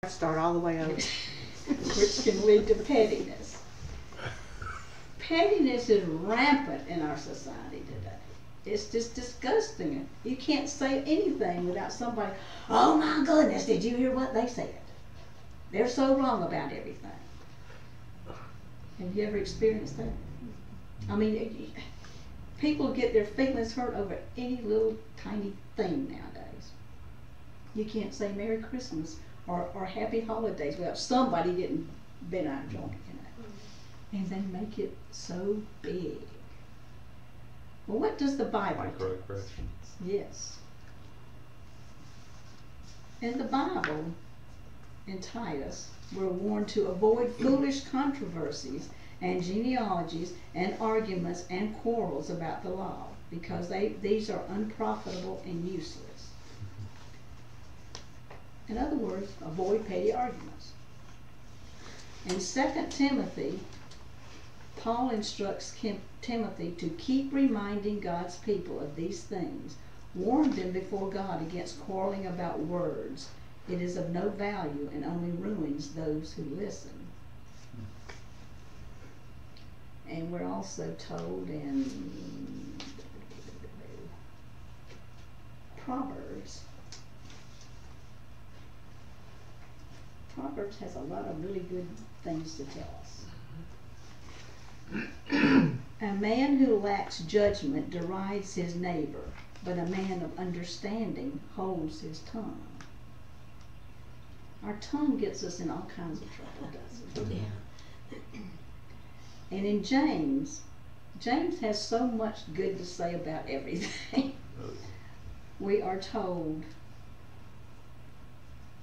Start all the way over. Which can lead to pettiness. Pettiness is rampant in our society today. It's just disgusting. You can't say anything without somebody, oh my goodness, did you hear what they said? They're so wrong about everything. Have you ever experienced that? I mean, people get their feelings hurt over any little tiny thing nowadays. You can't say Merry Christmas or Happy Holidays without somebody getting bent out of joint, and they make it so big. Well, what does the Bible tell us? Yes. In the Bible, in Titus, we're warned to avoid foolish controversies and genealogies and arguments and quarrels about the law, because these are unprofitable and useless. In other words, avoid petty arguments. In 2 Timothy, Paul instructs Timothy to keep reminding God's people of these things. Warn them before God against quarreling about words. It is of no value and only ruins those who listen. And we're also told in Proverbs has a lot of really good things to tell us. A man who lacks judgment derides his neighbor, but a man of understanding holds his tongue. Our tongue gets us in all kinds of trouble, doesn't it? Yeah. And in James has so much good to say about everything. We are told,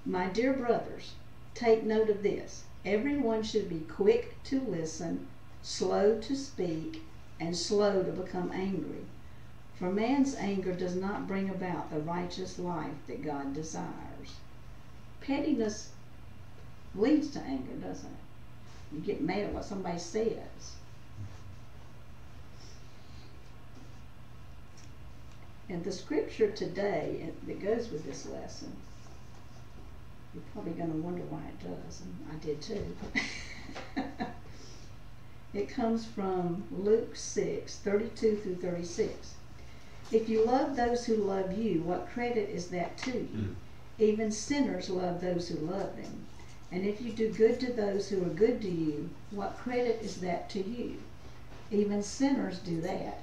my dear brothers, take note of this. Everyone should be quick to listen, slow to speak, and slow to become angry. For man's anger does not bring about the righteous life that God desires. Pettiness leads to anger, doesn't it? You get mad at what somebody says. And the scripture today that goes with this lesson, you're probably going to wonder why it does, and I did too. It comes from Luke 6:32 through 36. If you love those who love you, what credit is that to you? Even sinners love those who love them. And if you do good to those who are good to you, what credit is that to you? Even sinners do that.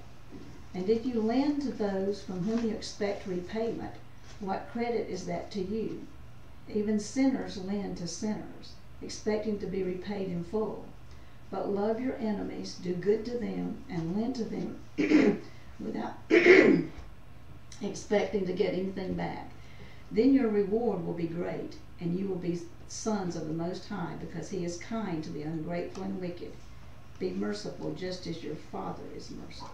And if you lend to those from whom you expect repayment, what credit is that to you? Even sinners lend to sinners, expecting to be repaid in full. But love your enemies, do good to them, and lend to them without expecting to get anything back. Then your reward will be great, and you will be sons of the Most High, because He is kind to the ungrateful and wicked. Be merciful just as your Father is merciful.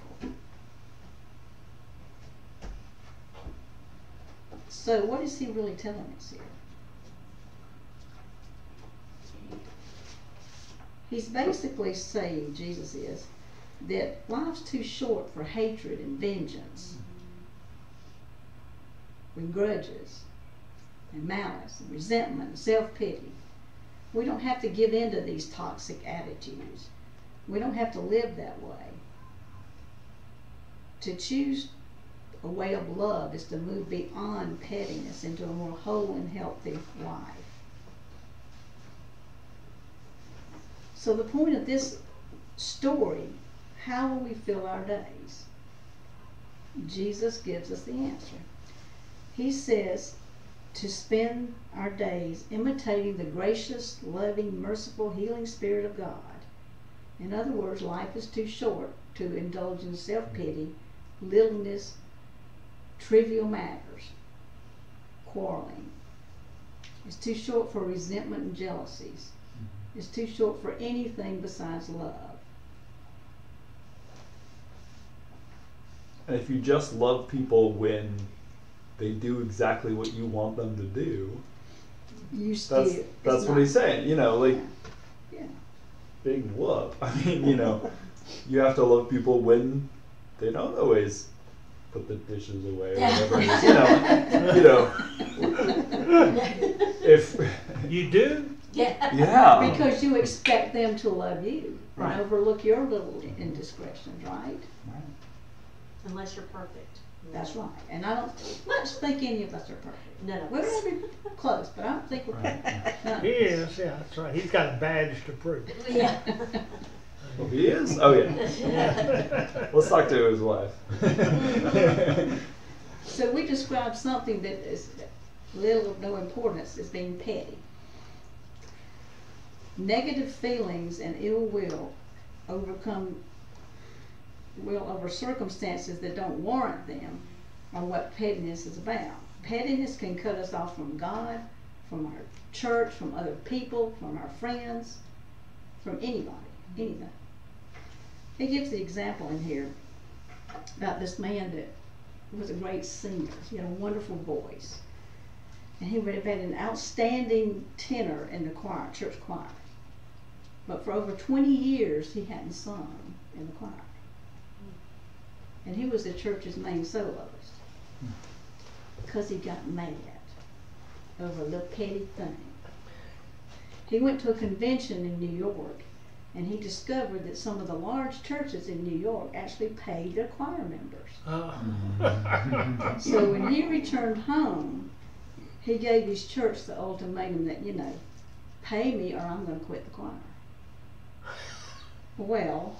So what is He really telling us here? He's basically saying, Jesus is, that life's too short for hatred and vengeance, with grudges and malice and resentment and self-pity. We don't have to give in to these toxic attitudes. We don't have to live that way. To choose a way of love is to move beyond pettiness into a more whole and healthy life. So the point of this story, how will we fill our days? Jesus gives us the answer. He says to spend our days imitating the gracious, loving, merciful, healing Spirit of God. In other words, life is too short to indulge in self-pity, littleness, trivial matters, quarreling. It's too short for resentment and jealousies. It's too short for anything besides love. And if you just love people when they do exactly what you want them to do, that's what he's saying. You know, like, yeah. Big whoop. I mean, you know, you have to love people when they don't always put the dishes away or whatever it is. You know, if You do? Yeah. Yeah. Because you expect them to love you Right. and overlook your little indiscretions, right? Right. Unless you're perfect. That's right. And I don't much think any of us are perfect. None of We're us. maybe close, but I don't think we're Right. perfect. None of He us. is, yeah, that's right. He's got a badge to prove. Yeah. Oh, he is? Oh, yeah. Let's talk to his wife. So we describe something that is little of no importance as being petty. Negative feelings and ill will over circumstances that don't warrant them are what pettiness is about. Pettiness can cut us off from God, from our church, from other people, from our friends, from anybody, anything. He gives the example in here about this man that was a great singer. He had a wonderful voice. And he had an outstanding tenor in the choir, church choir. But for over 20 years, he hadn't sung in the choir. And he was the church's main soloist. Because he got mad over a little petty thing. He went to a convention in New York, and he discovered that some of the large churches in New York actually paid their choir members. So when he returned home, he gave his church the ultimatum that, pay me or I'm going to quit the choir. Well,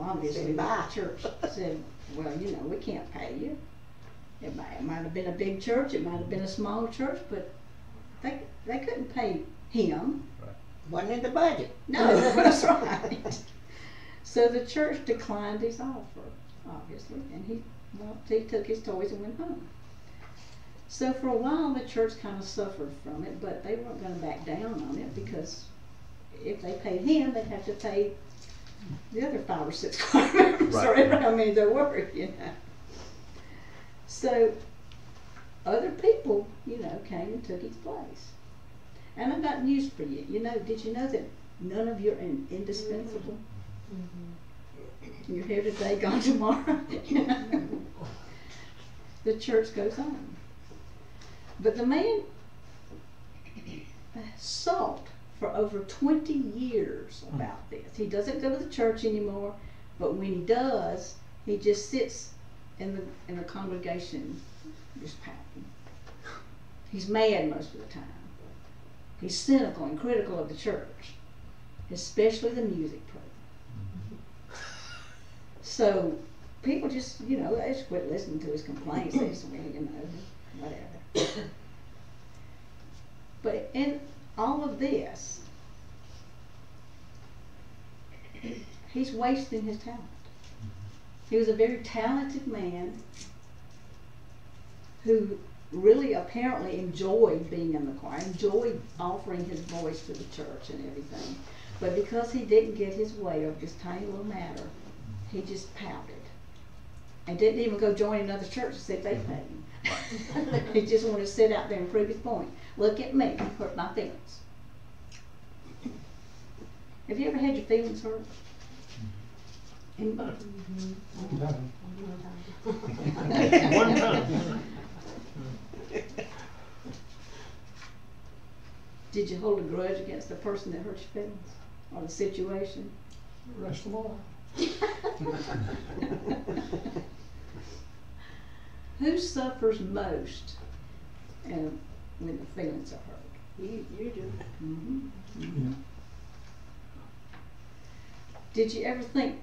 obviously the church said, well, we can't pay you. It might have been a big church, it might have been a small church, but they couldn't pay him. Wasn't in the budget. No, that's right. So the church declined his offer, obviously, and he took his toys and went home. So for a while the church kind of suffered from it, but they weren't going to back down on it because if they paid him, they'd have to pay the other 5 or 6 choir members, or how many there were, So other people, came and took his place. And I've got news for you. Did you know that none of you are indispensable? You're here today, gone tomorrow. The church goes on. But the man sought for over 20 years about this. He doesn't go to the church anymore, but when he does, he just sits in the congregation just pouting. He's mad most of the time. He's cynical and critical of the church, especially the music program. So people just, they just quit listening to his complaints. They just, whatever. But in all of this, he's wasting his talent. He was a very talented man who really apparently enjoyed being in the choir, enjoyed offering his voice to the church and everything. But because he didn't get his way over this tiny little matter, he just pouted. And didn't even go join another church to see if they paid him. He just wanted to sit out there and prove his point. Look at me, you hurt my feelings. Have you ever had your feelings hurt? Anybody? One time. Did you hold a grudge against the person that hurt your feelings? Or the situation? Rest of all. Who suffers most when the feelings are hurt? You do. Mm-hmm. Did you ever think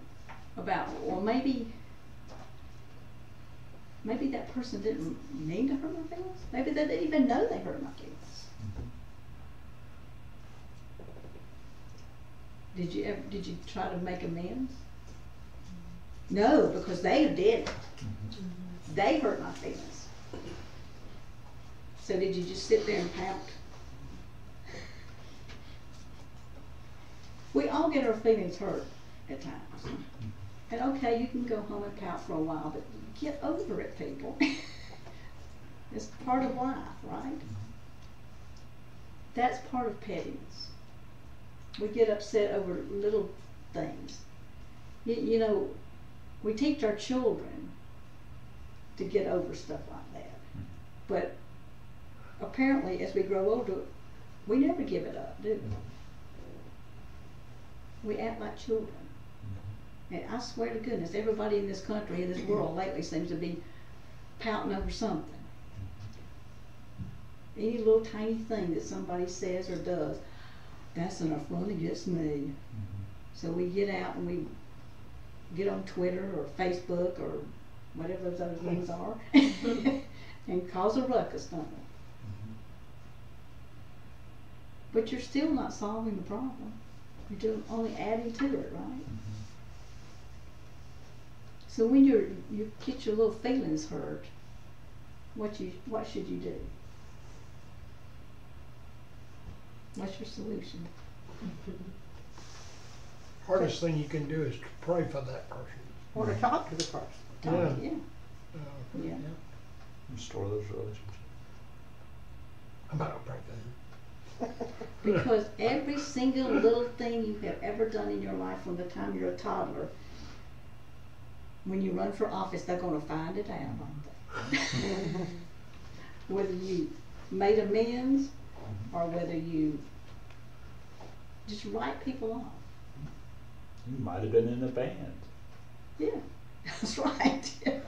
about, well, maybe that person didn't mean to hurt my feelings? Maybe they didn't even know they hurt my feelings. Did you try to make amends? No, because they did it. They hurt my feelings. So did you just sit there and pout? We all get our feelings hurt at times. And okay, you can go home and pout for a while, but get over it, people. It's part of life, right? That's part of pettiness. We get upset over little things. We teach our children to get over stuff like that. But apparently, as we grow older, We never give it up, do we? We act like children. And I swear to goodness, everybody in this country, in this world lately seems to be pouting over something. Any little tiny thing that somebody says or does, that's an affront against me. So we get out and we get on Twitter or Facebook or whatever those other things are and cause a ruckus, don't we? But you're still not solving the problem. You're only adding to it, right? So when you get your little feelings hurt, what should you do? What's your solution? Hardest thing you can do is to pray for that person. Or to talk to the person. Yeah. Yeah. Yeah. Restore those relationships. I'm not gonna pray for them. Because every single little thing you have ever done in your life from the time you're a toddler, when you run for office, they're going to find it out, aren't they? Whether you made amends or whether you just write people off. You might have been in a band. Yeah, that's right. Yeah.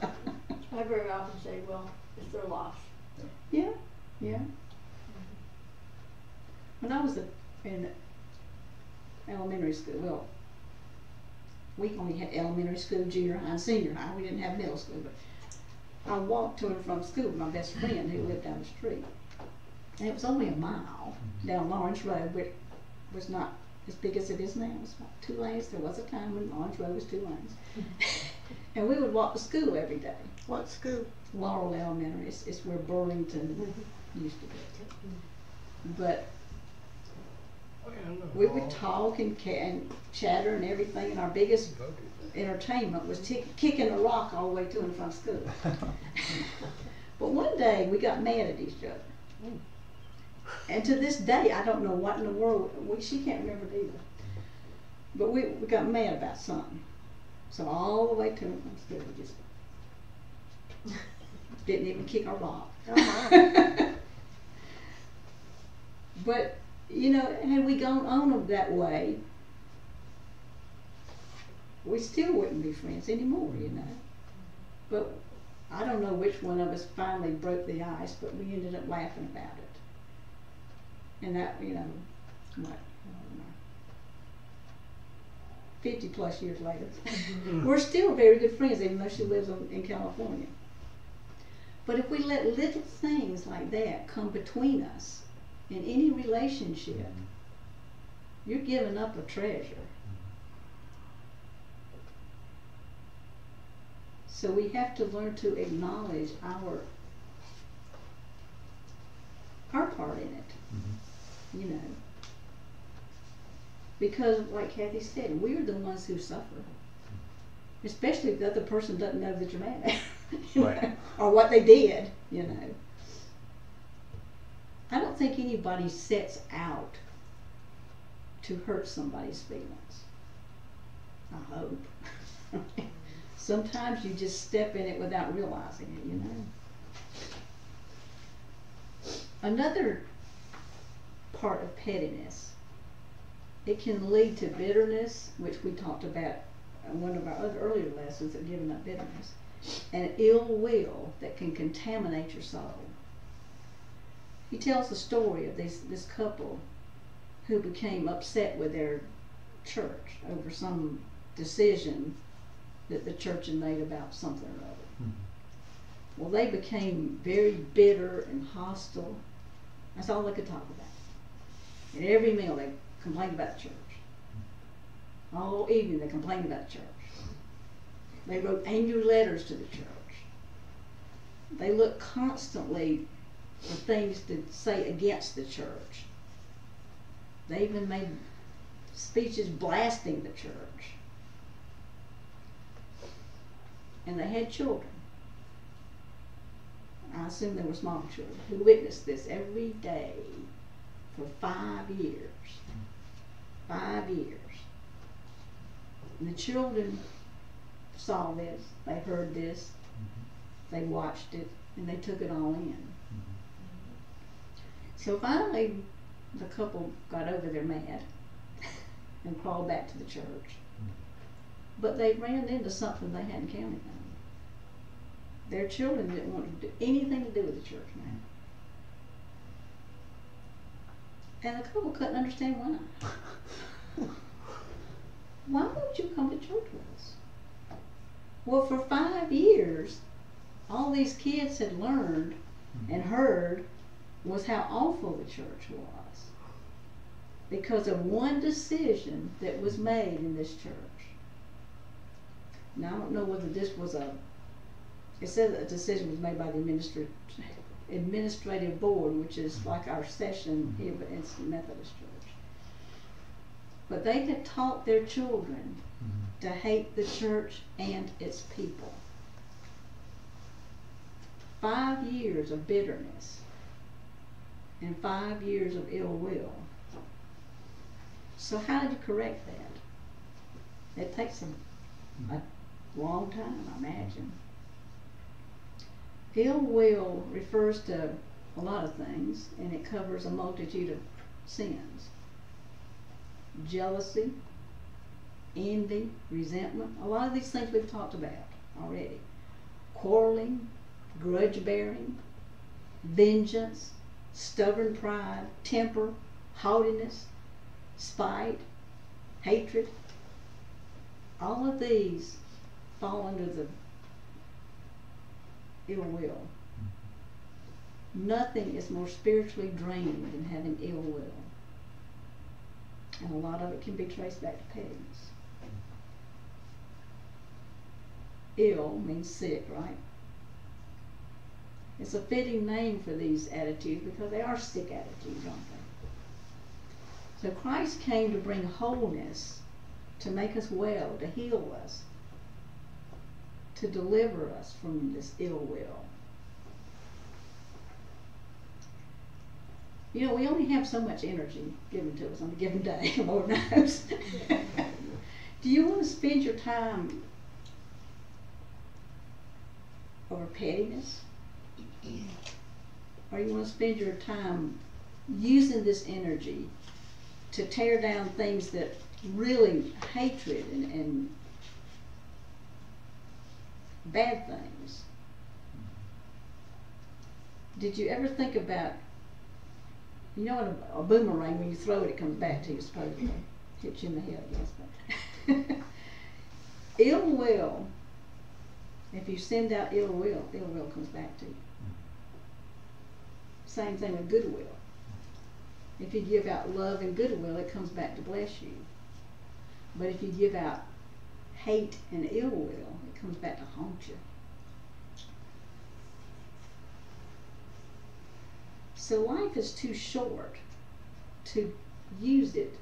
I very often say, well, it's their loss. Yeah, yeah. When I was in elementary school, well, we only had elementary school, junior high, and senior high. We didn't have middle school, but I walked to and from school with my best friend who lived down the street. And it was only a mile down Lawrence Road, which was not as big as it is now. It was about 2 lanes. There was a time when Lawrence Road was 2 lanes. And we would walk to school every day. What school? Laurel Elementary. It's where Burlington used to be. But we would talk and chatter and everything, and our biggest entertainment was kicking a rock all the way to and from school. But one day we got mad at each other. And to this day, I don't know what in the world, she can't remember it either. But we got mad about something. So all the way to and from school, we just didn't even kick a rock. But you know, had we gone on that way, we still wouldn't be friends anymore, you know. But I don't know which one of us finally broke the ice, but we ended up laughing about it. And that, you know, what, I don't know, 50 plus years later, we're still very good friends, even though she lives in California. But if we let little things like that come between us, in any relationship, you're giving up a treasure. So we have to learn to acknowledge our part in it, you know. Because, like Kathy said, we're the ones who suffer. Especially if the other person doesn't know that you're mad at them, Right. or what they did, you know. I don't think anybody sets out to hurt somebody's feelings. I hope. Sometimes you just step in it without realizing it, you know. Another part of pettiness, it can lead to bitterness, which we talked about in one of our other earlier lessons of giving up bitterness, and ill will that can contaminate your soul. He tells the story of this couple who became upset with their church over some decision that the church had made about something or other. Well, they became very bitter and hostile. That's all they could talk about. At every meal they complained about the church. All evening they complained about the church. They wrote angry letters to the church. They looked constantly for things to say against the church. They even made speeches blasting the church. And they had children. I assume they were small children who witnessed this every day for 5 years. 5 years. And the children saw this, they heard this, they watched it, and they took it all in. So finally, the couple got over their mad and crawled back to the church. But they ran into something they hadn't counted on. Their children didn't want to do anything to do with the church now. And the couple couldn't understand why. Why would you come to church with us? Well, for 5 years, all these kids had learned and heard was how awful the church was because of one decision that was made in this church. Now, I don't know whether this was it said that a decision was made by the administrative board, which is like our session here, but it's the Methodist Church. But they had taught their children to hate the church and its people. 5 years of bitterness and 5 years of ill will. So how did you correct that? It takes a long time, I imagine. Ill will refers to a lot of things, and it covers a multitude of sins. Jealousy, envy, resentment, a lot of these things we've talked about already. Quarreling, grudge bearing, vengeance, stubborn pride, temper, haughtiness, spite, hatred. All of these fall under the ill will. Nothing is more spiritually draining than having ill will. And a lot of it can be traced back to pettiness. Ill means sick, right? It's a fitting name for these attitudes because they are sick attitudes, aren't they? So Christ came to bring wholeness, to make us well, to heal us, to deliver us from this ill will. You know, we only have so much energy given to us on a given day, Lord knows. Do you want to spend your time over pettiness? Or you want to spend your time using this energy to tear down things that really hatred and bad things? Did you ever think about, you know, in a boomerang, when you throw it, it comes back to you, supposedly. Hits you in the head, yes. But ill will, if you send out ill will comes back to you. Same thing with goodwill. If you give out love and goodwill, it comes back to bless you. But if you give out hate and ill will, it comes back to haunt you. So life is too short to use it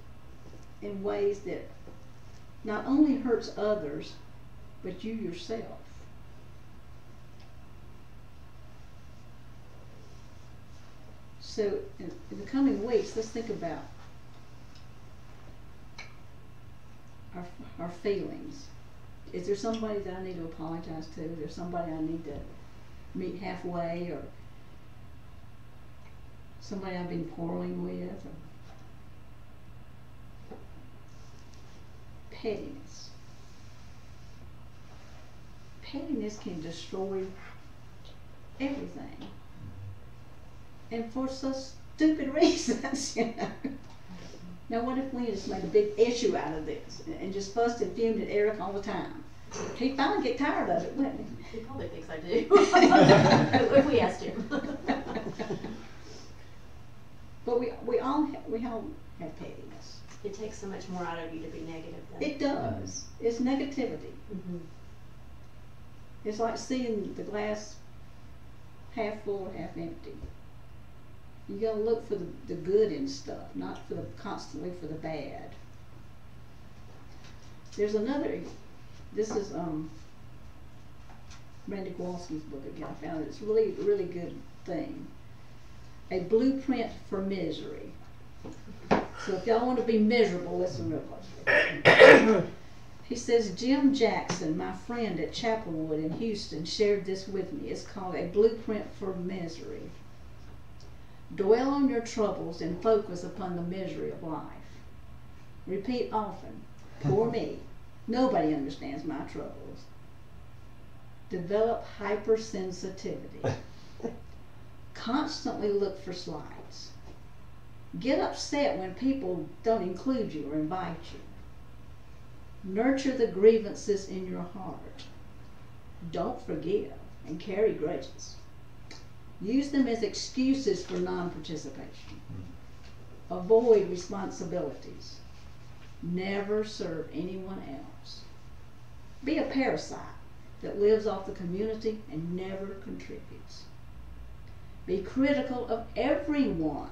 in ways that not only hurts others, but you yourself. So in the coming weeks, let's think about our feelings. Is there somebody that I need to apologize to? Is there somebody I need to meet halfway, or somebody I've been quarreling with? Or pettiness. Pettiness can destroy everything. And for such stupid reasons, you know. Now what if we just made a big issue out of this and just fussed and fumed at Eric all the time? He'd finally get tired of it, wouldn't he? He probably thinks I do. If we asked him. But we all have pettiness. It takes so much more out of you to be negative though. It does. It's negativity. Mm-hmm. It's like seeing the glass half full or half empty. You gotta look for the good in stuff, not constantly for the bad. There's another, this is Randy Kowalski's book again. I found it. It's really, really good thing. A Blueprint for Misery. So if y'all want to be miserable, listen real closely. He says, Jim Jackson, my friend at Chapelwood in Houston, shared this with me. It's called A Blueprint for Misery. Dwell on your troubles and focus upon the misery of life. Repeat often, poor me, nobody understands my troubles. Develop hypersensitivity. Constantly look for slights. Get upset when people don't include you or invite you. Nurture the grievances in your heart. Don't forgive and carry grudges. Use them as excuses for non-participation. Avoid responsibilities. Never serve anyone else. Be a parasite that lives off the community and never contributes. Be critical of everyone.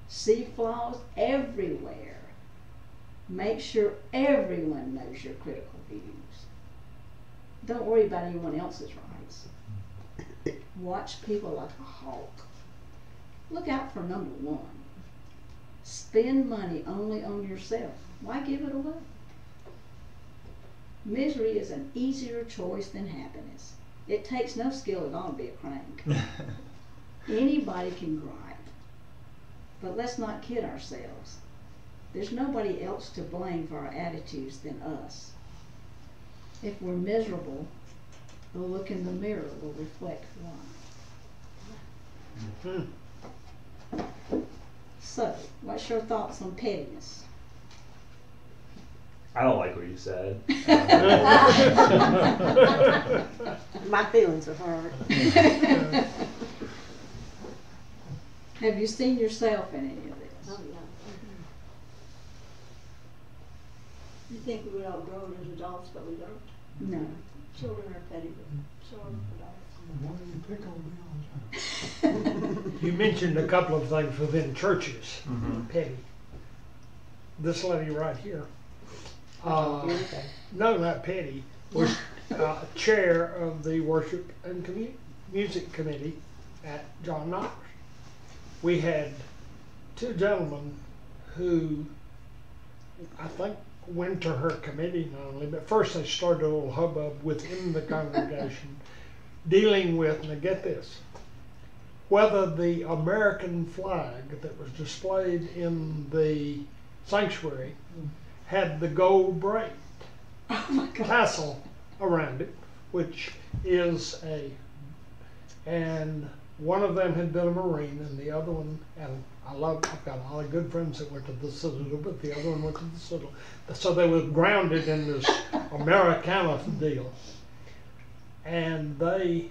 See flaws everywhere. Make sure everyone knows your critical views. Don't worry about anyone else's rights. Watch people like a hawk. Look out for number one. Spend money only on yourself. Why give it away? Misery is an easier choice than happiness. It takes no skill at all to be a crank. Anybody can gripe. But let's not kid ourselves. There's nobody else to blame for our attitudes than us. If we're miserable, the look in the mirror will reflect why. So, what's your thoughts on pettiness? I don't like what you said. My feelings are hurt. Have you seen yourself in any of this? Oh, yeah. You think we would outgrow it as adults, but we don't. No. Children are petty, but so are adults. You mentioned a couple of things within churches, petty. This lady right here, no, not petty, was chair of the worship and music committee at John Knox. We had two gentlemen who I think went to her committee not only, but first they started a little hubbub within the congregation dealing with, now get this, whether the American flag that was displayed in the sanctuary had the gold braid tassel around it, which is and one of them had been a Marine and the other one, and I've got a lot of good friends that went to the Citadel, but the other one went to the Citadel. So they were grounded in this Americana deal. And they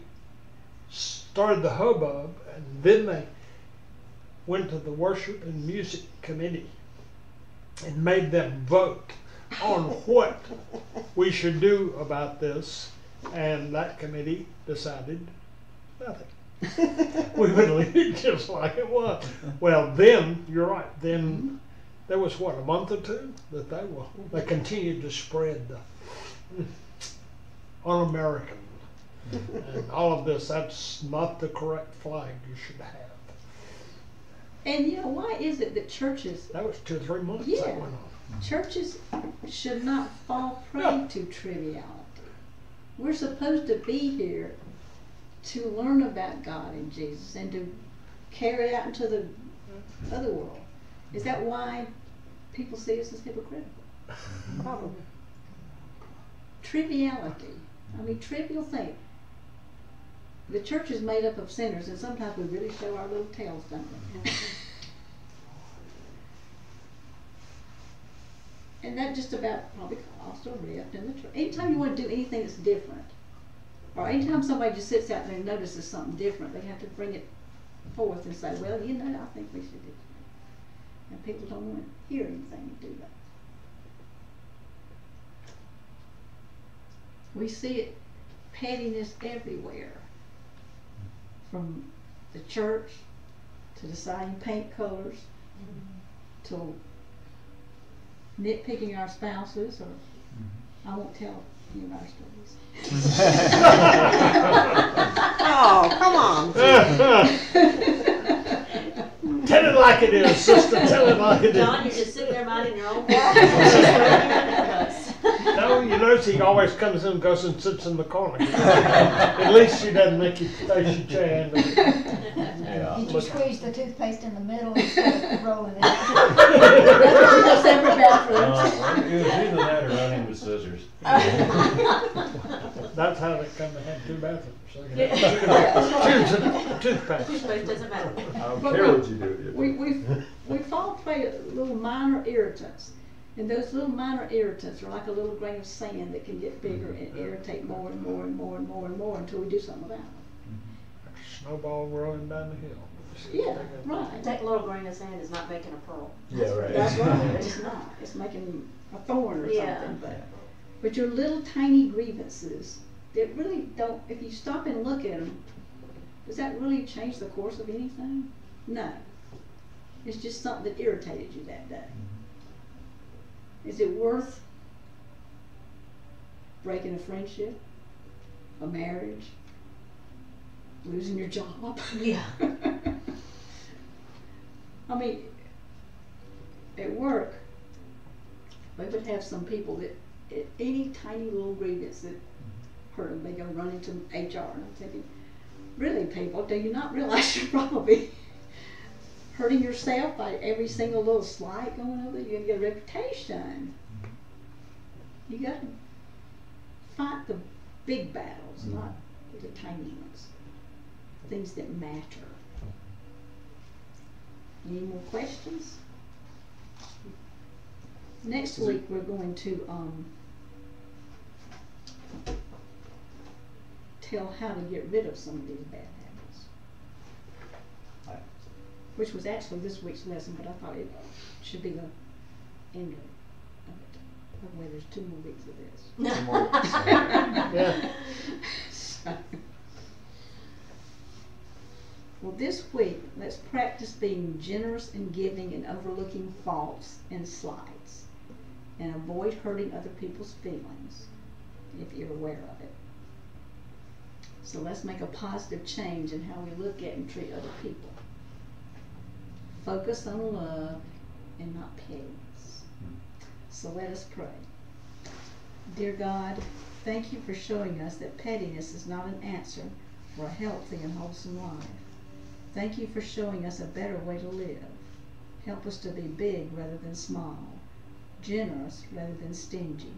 started the hubbub, and then they went to the worship and music committee and made them vote on what we should do about this, and that committee decided nothing. We would leave it just like it was. Well, then, you're right, then there was what, a month or two that they continued to spread the un-American and all of this. That's not the correct flag you should have. And you know, why is it that churches, That was 2 or 3 months Yeah. that went on. churches should not fall prey to triviality? We're supposed to be here to learn about God and Jesus and to carry it out into the other world. Is that why people see us as hypocritical? Probably. Triviality. I mean, trivial thing. The church is made up of sinners, and sometimes we really show our little tails, don't we? And that just about probably caused a rift in the church. Anytime you want to do anything that's different, or anytime somebody just sits out there and notices something different, they have to bring it forth and say, well, you know, I think we should do that. And people don't want to hear anything to do that. We see it, pettiness everywhere. From the church, to deciding paint colors, to nitpicking our spouses, or I won't tell any of our stories. Oh, come on. Tell it like it is, sister. Tell it like it is. John, you're just sitting there minding your own business. No, you notice he always comes in and goes and sits in the corner. At least she doesn't make you face your chair. Yeah. Did you Look. squeeze the toothpaste in the middle instead of rolling it out? Separate bathrooms. It was either that or running with scissors. That's how they come to have two bathrooms. So they Yeah. can have toothpaste. Toothpaste doesn't matter. I don't care what you do. We've all played little minor irritants. And those little minor irritants are like a little grain of sand that can get bigger and irritate more and more and more and more and more until we do something about it. Snowball rolling down the hill. Yeah, right. That little grain of sand is not making a pearl. Yeah, right. That's right. It's not. It's making a thorn or Yeah. something. But your little tiny grievances that really don't, if you stop and look at them, does that really change the course of anything? No. It's just something that irritated you that day. Is it worth breaking a friendship, a marriage, losing your job? Yeah. I mean, at work, we would have some people that at any tiny little grievance that hurt them, they go running to HR, and I'm thinking, really, people, do you not realize you're probably hurting yourself by every single little slight going over? You're gonna get a reputation. You gotta fight the big battles, not the tiny ones. Things that matter. Any more questions? Next week we're going to tell how to get rid of some of these bad habits. Which was actually this week's lesson, but I thought it should be the end of it. By the way, there's 2 more weeks of this. Yeah. So, well, this week, let's practice being generous and giving and overlooking faults and slights, and avoid hurting other people's feelings, if you're aware of it. So let's make a positive change in how we look at and treat other people. Focus on love and not pettiness. So let us pray. Dear God, thank you for showing us that pettiness is not an answer for a healthy and wholesome life. Thank you for showing us a better way to live. Help us to be big rather than small, generous rather than stingy.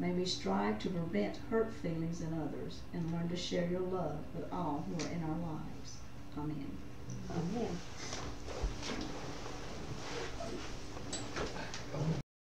May we strive to prevent hurt feelings in others and learn to share your love with all who are